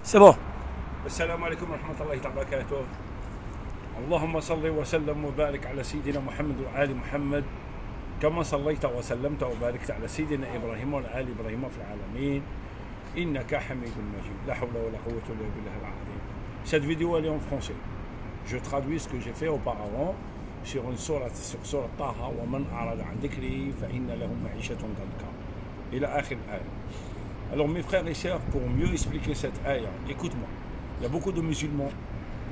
C'est bon. السلام عليكم ورحمة الله تعالى وبركاته. اللهم صل وسلم وبارك على سيدنا محمد وآل محمد كما صليت وسلمت وباركت على سيدنا إبراهيم وعلى آل إبراهيم في العالمين إنك حميد مجيد. لا حول ولا قوة إلا بالله العظيم. Cette vidéo elle est en français. Je traduis ce que j'ai fait auparavant sur une sourate, sur sourate Taha ومن أعرض عن ذكري فإن له معيشة ضنكا إلى آخر الآية. Alors mes frères et sœurs, pour mieux expliquer cette ayah, écoute-moi. Il y a beaucoup de musulmans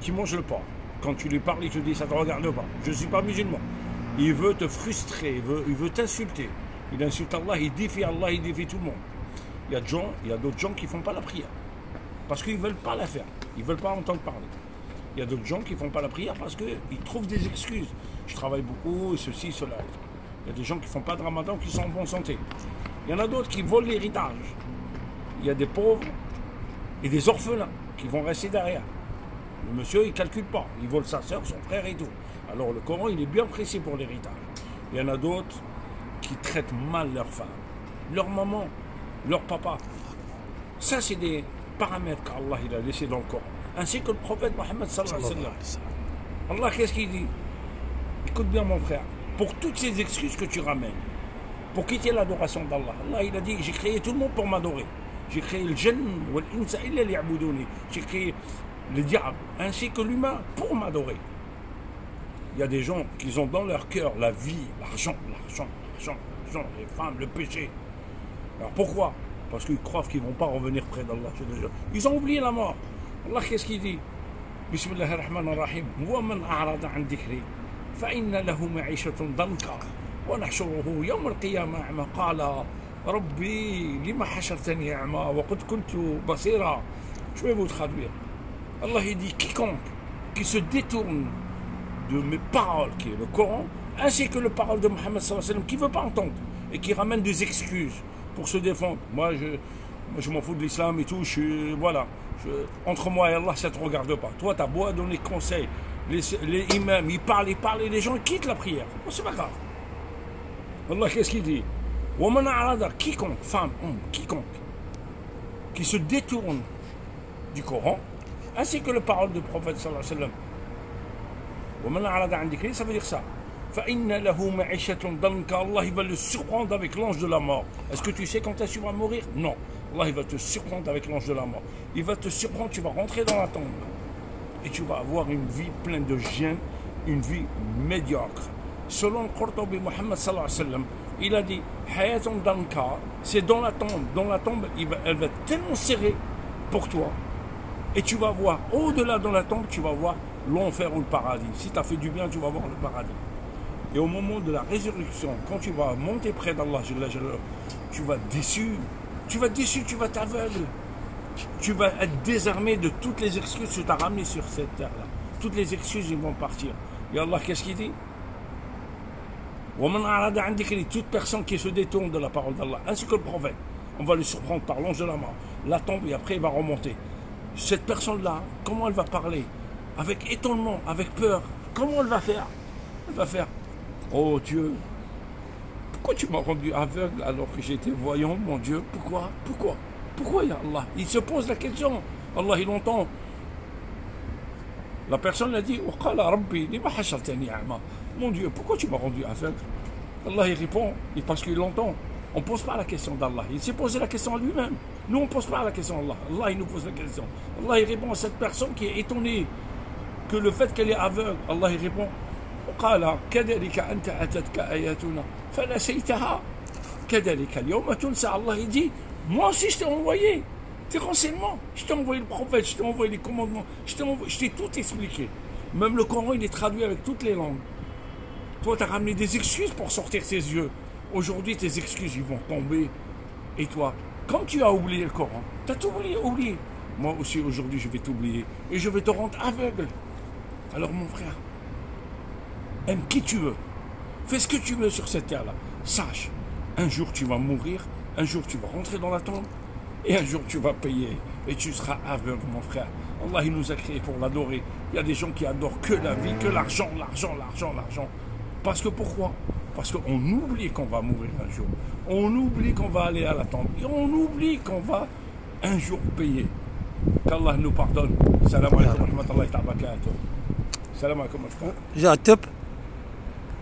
qui mangent le porc. Quand tu lui parles, il te dit ça ne te regarde pas. Je ne suis pas musulman. Il veut te frustrer, il veut t'insulter. Il insulte Allah, il défie tout le monde. Il y a d'autres gens qui ne font pas la prière. Parce qu'ils ne veulent pas la faire. Ils ne veulent pas entendre parler. Il y a d'autres gens qui ne font pas la prière parce qu'ils trouvent des excuses. Je travaille beaucoup, ceci, cela. Il y a des gens qui ne font pas de ramadan qui sont en bonne santé. Il y en a d'autres qui volent l'héritage. Il y a des pauvres et des orphelins qui vont rester derrière. Le monsieur, il ne calcule pas. Il vole sa soeur, son frère et tout. Alors le Coran, il est bien précis pour l'héritage. Il y en a d'autres qui traitent mal leurs femmes, leur maman, leur papa. Ça, c'est des paramètres qu'Allah il a laissés dans le Coran. Ainsi que le prophète Mohammed sallallahu alayhi wa sallam. Allah, qu'est-ce qu'il dit? Écoute bien, mon frère. Pour toutes ces excuses que tu ramènes, pour quitter l'adoration d'Allah, Allah, il a dit, j'ai créé tout le monde pour m'adorer. J'ai créé le djinn wal insa illa liya'buduni. J'ai créé le diable ainsi que l'humain pour m'adorer. Il y a des gens qui ont dans leur cœur la vie, l'argent, les femmes, le péché. Alors pourquoi? Parce qu'ils croient qu'ils ne vont pas revenir près d'Allah. Ils ont oublié la mort. Allah, qu'est-ce qu'il dit? Bismillahirrahmanirrahim. Wa man a'rada 'an dhikri fa inna lahu ma'ishatan danka wa nahshuruhu yawm al-qiyamah a'ma qala Rabbi lima hashartani a'ma wa qad kuntu basira. Je vais vous traduire. Allah il dit quiconque qui se détourne de mes paroles, qui est le Coran, ainsi que les paroles de Mohammed sallallahu alayhi wa sallam, qui ne veut pas entendre et qui ramène des excuses pour se défendre. Moi, je m'en fous de l'islam et tout. Entre moi et Allah, ça ne te regarde pas. Toi, tu as beau à donner conseils. Les imams, ils parlent et les gens quittent la prière. Bon, c'est pas grave. Allah, qu'est-ce qu'il dit? Quiconque, femme, homme, quiconque, qui se détourne du Coran, ainsi que les paroles du prophète sallallahu alayhi wa sallam. Ça veut dire ça. Allah, il va le surprendre avec l'ange de la mort. Est-ce que tu sais quand tu vas mourir? Non. Allah, il va te surprendre avec l'ange de la mort. Il va te surprendre, tu vas rentrer dans la tombe. Et tu vas avoir une vie pleine de gêne, une vie médiocre. Selon le Qurtubi, Mohammed sallallahu alayhi wa sallam, il a dit, Hayatun danka, c'est dans la tombe. Dans la tombe, elle va tellement serrer pour toi. Et tu vas voir, au-delà dans la tombe, tu vas voir l'enfer ou le paradis. Si tu as fait du bien, tu vas voir le paradis. Et au moment de la résurrection, quand tu vas monter près d'Allah, tu vas déçu. Tu vas déçu, tu vas t'aveugler. Tu vas être désarmé de toutes les excuses que tu as ramenées sur cette terre-là. Toutes les excuses, ils vont partir. Et Allah, qu'est-ce qu'il dit? Toute personne qui se détourne de la parole d'Allah, ainsi que le prophète, on va le surprendre par l'ange de la mort. La tombe et après il va remonter. Cette personne-là, comment elle va parler? Avec étonnement, avec peur. Comment elle va faire? Elle va faire, oh Dieu, pourquoi tu m'as rendu aveugle alors que j'étais voyant, mon Dieu? Pourquoi ya Allah? Il se pose la question. Allah, il entend. La personne a dit, mon Dieu, pourquoi tu m'as rendu aveugle? Allah, il répond, et parce qu'il l'entend. On ne pose pas la question d'Allah. Il s'est posé la question à lui-même. Nous, on ne pose pas la question à Allah. Allah, il nous pose la question. Allah, il répond à cette personne qui est étonnée que le fait qu'elle est aveugle. Allah, il répond, Allah, il dit, moi aussi, je t'ai envoyé tes renseignements. Je t'ai envoyé le prophète, je t'ai envoyé les commandements. Je t'ai tout expliqué. Même le Coran, il est traduit avec toutes les langues. Toi, tu as ramené des excuses pour sortir ses yeux. Aujourd'hui, tes excuses, ils vont tomber. Et toi, comme tu as oublié le Coran, tu as tout oublié. Moi aussi, aujourd'hui, je vais t'oublier. Et je vais te rendre aveugle. Alors, mon frère, aime qui tu veux. Fais ce que tu veux sur cette terre-là. Sache, un jour, tu vas mourir. Un jour, tu vas rentrer dans la tombe. Et un jour, tu vas payer. Et tu seras aveugle, mon frère. Allah, il nous a créés pour l'adorer. Il y a des gens qui adorent que la vie, que l'argent. Parce que pourquoi? Parce qu'on oublie qu'on va mourir un jour. On oublie qu'on va aller à la tombe. Et on oublie qu'on va un jour payer. qu'Allah nous pardonne. Salam alaikum wa rahmatullahi wa barakatuh. Salam alaikum. جاء التب